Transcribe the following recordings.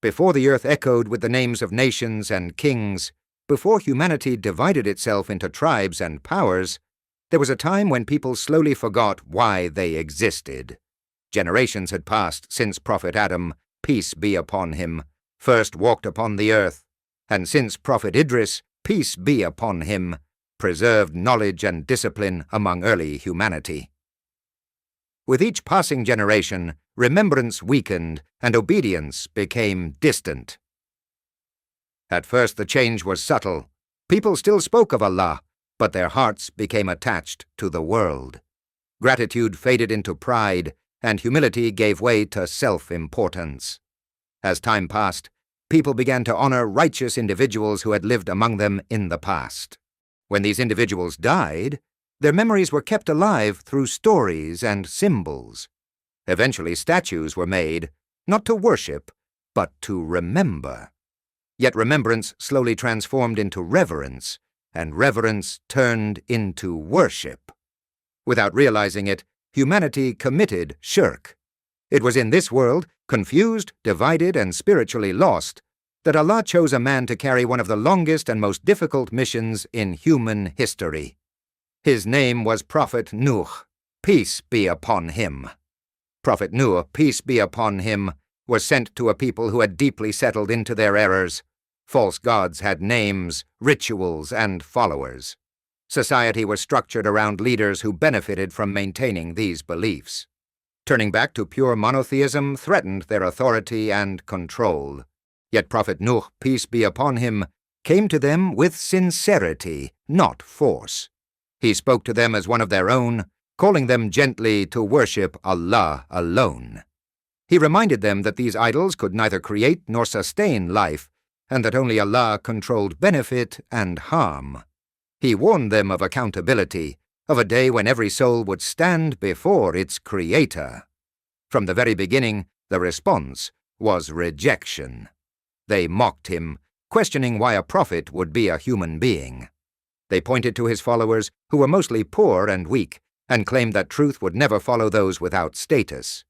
Before the earth echoed with the names of nations and kings, before humanity divided itself into tribes and powers, there was a time when people slowly forgot why they existed. Generations had passed since Prophet Adam, peace be upon him, first walked upon the earth, and since Prophet Idris, peace be upon him, preserved knowledge and discipline among early humanity. With each passing generation, remembrance weakened and obedience became distant. At first the change was subtle. People still spoke of Allah, but their hearts became attached to the world. Gratitude faded into pride, and humility gave way to self-importance. As time passed, people began to honor righteous individuals who had lived among them in the past. When these individuals died, their memories were kept alive through stories and symbols. Eventually statues were made, not to worship, but to remember. Yet remembrance slowly transformed into reverence, and reverence turned into worship. Without realizing it, humanity committed shirk. It was in this world, confused, divided, and spiritually lost, that Allah chose a man to carry one of the longest and most difficult missions in human history. His name was Prophet Nuh, peace be upon him. Prophet Nuh, peace be upon him, was sent to a people who had deeply settled into their errors. False gods had names, rituals, and followers. Society was structured around leaders who benefited from maintaining these beliefs. Turning back to pure monotheism threatened their authority and control. Yet Prophet Nuh, peace be upon him, came to them with sincerity, not force. He spoke to them as one of their own, calling them gently to worship Allah alone. He reminded them that these idols could neither create nor sustain life, and that only Allah controlled benefit and harm. He warned them of accountability, of a day when every soul would stand before its Creator. From the very beginning, the response was rejection. They mocked him, questioning why a prophet would be a human being. They pointed to his followers, who were mostly poor and weak, and claimed that truth would never follow those without status.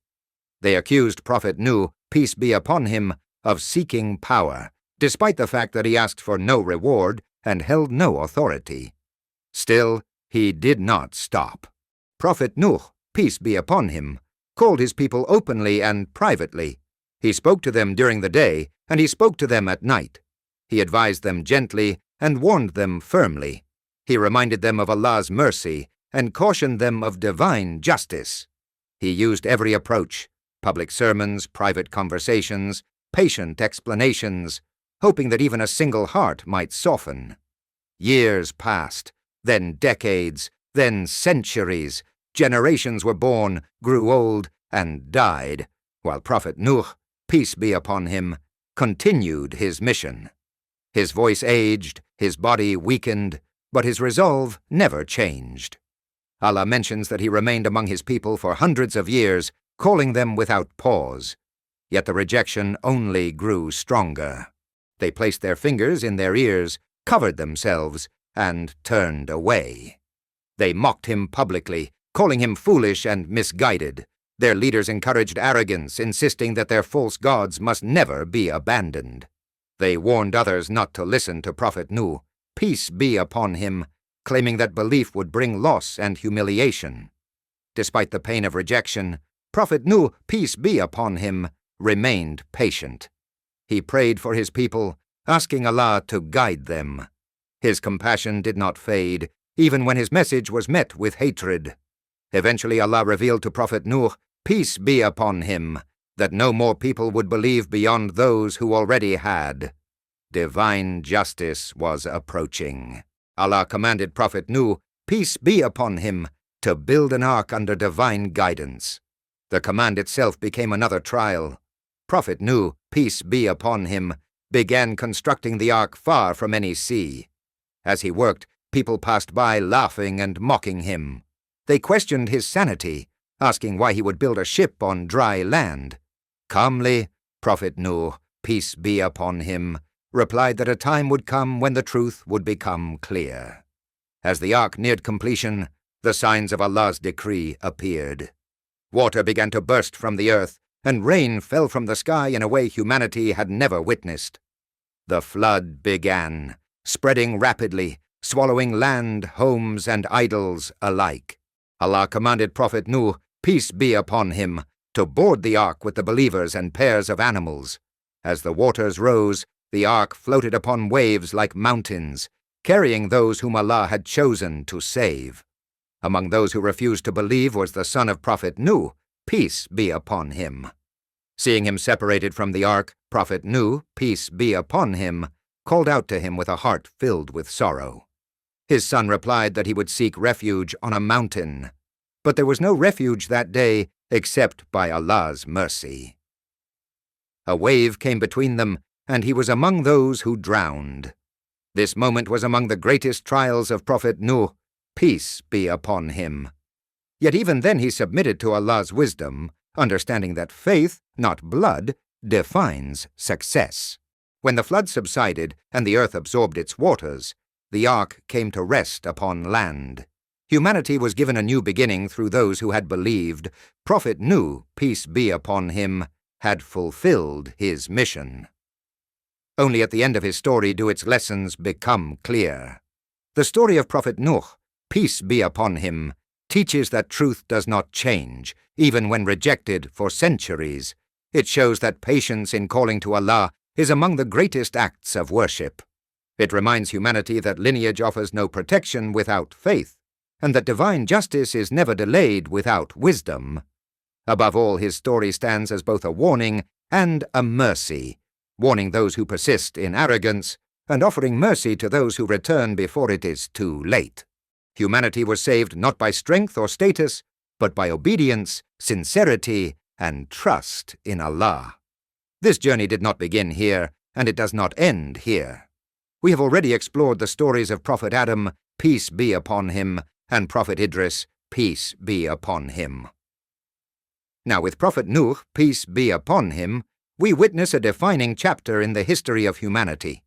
They accused Prophet Nuh, peace be upon him, of seeking power, despite the fact that he asked for no reward and held no authority. Still, he did not stop. Prophet Nuh, peace be upon him, called his people openly and privately. He spoke to them during the day, and he spoke to them at night. He advised them gently and warned them firmly. He reminded them of Allah's mercy and cautioned them of divine justice. He used every approach, public sermons, private conversations, patient explanations, hoping that even a single heart might soften. Years passed, then decades, then centuries. Generations were born, grew old, and died, while Prophet Nuh, peace be upon him, continued his mission. His voice aged, his body weakened, but his resolve never changed. Allah mentions that he remained among his people for hundreds of years, calling them without pause. Yet the rejection only grew stronger. They placed their fingers in their ears, covered themselves, and turned away. They mocked him publicly, calling him foolish and misguided. Their leaders encouraged arrogance, insisting that their false gods must never be abandoned. They warned others not to listen to Prophet Nuh, peace be upon him, claiming that belief would bring loss and humiliation. Despite the pain of rejection, Prophet Nuh, peace be upon him, remained patient. He prayed for his people, asking Allah to guide them. His compassion did not fade, even when his message was met with hatred. Eventually Allah revealed to Prophet Nuh, peace be upon him, that no more people would believe beyond those who already had. Divine justice was approaching. Allah commanded Prophet Nuh, peace be upon him, to build an ark under divine guidance. The command itself became another trial. Prophet Nuh, peace be upon him, began constructing the ark far from any sea. As he worked, people passed by laughing and mocking him. They questioned his sanity, asking why he would build a ship on dry land. Calmly, Prophet Nuh, peace be upon him, replied that a time would come when the truth would become clear. As the ark neared completion, the signs of Allah's decree appeared. Water began to burst from the earth, and rain fell from the sky in a way humanity had never witnessed. The flood began, spreading rapidly, swallowing land, homes, and idols alike. Allah commanded Prophet Nuh, peace be upon him, to board the ark with the believers and pairs of animals. As the waters rose, the ark floated upon waves like mountains, carrying those whom Allah had chosen to save. Among those who refused to believe was the son of Prophet Nuh, peace be upon him. Seeing him separated from the ark, Prophet Nuh, peace be upon him, called out to him with a heart filled with sorrow. His son replied that he would seek refuge on a mountain. But there was no refuge that day except by Allah's mercy. A wave came between them, and he was among those who drowned. This moment was among the greatest trials of Prophet Nuh, peace be upon him. Yet even then he submitted to Allah's wisdom, understanding that faith, not blood, defines success. When the flood subsided and the earth absorbed its waters, the ark came to rest upon land. Humanity was given a new beginning through those who had believed. Prophet Nuh, peace be upon him, had fulfilled his mission. Only at the end of his story do its lessons become clear. The story of Prophet Nuh, peace be upon him, teaches that truth does not change, even when rejected for centuries. It shows that patience in calling to Allah is among the greatest acts of worship. It reminds humanity that lineage offers no protection without faith, and that divine justice is never delayed without wisdom. Above all, his story stands as both a warning and a mercy, warning those who persist in arrogance and offering mercy to those who return before it is too late. Humanity was saved not by strength or status, but by obedience, sincerity, and trust in Allah. This journey did not begin here, and it does not end here. We have already explored the stories of Prophet Adam, peace be upon him, and Prophet Idris, peace be upon him. Now with Prophet Nuh, peace be upon him, we witness a defining chapter in the history of humanity.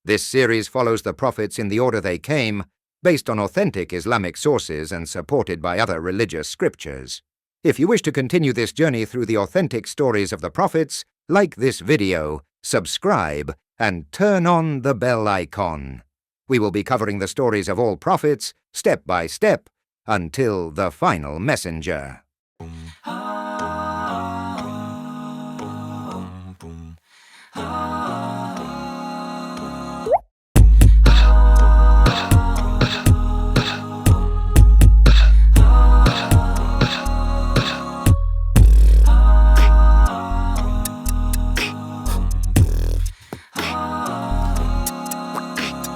This series follows the prophets in the order they came, based on authentic Islamic sources and supported by other religious scriptures. If you wish to continue this journey through the authentic stories of the prophets, like this video, subscribe, and turn on the bell icon. We will be covering the stories of all prophets, step by step, until the final messenger. Ah.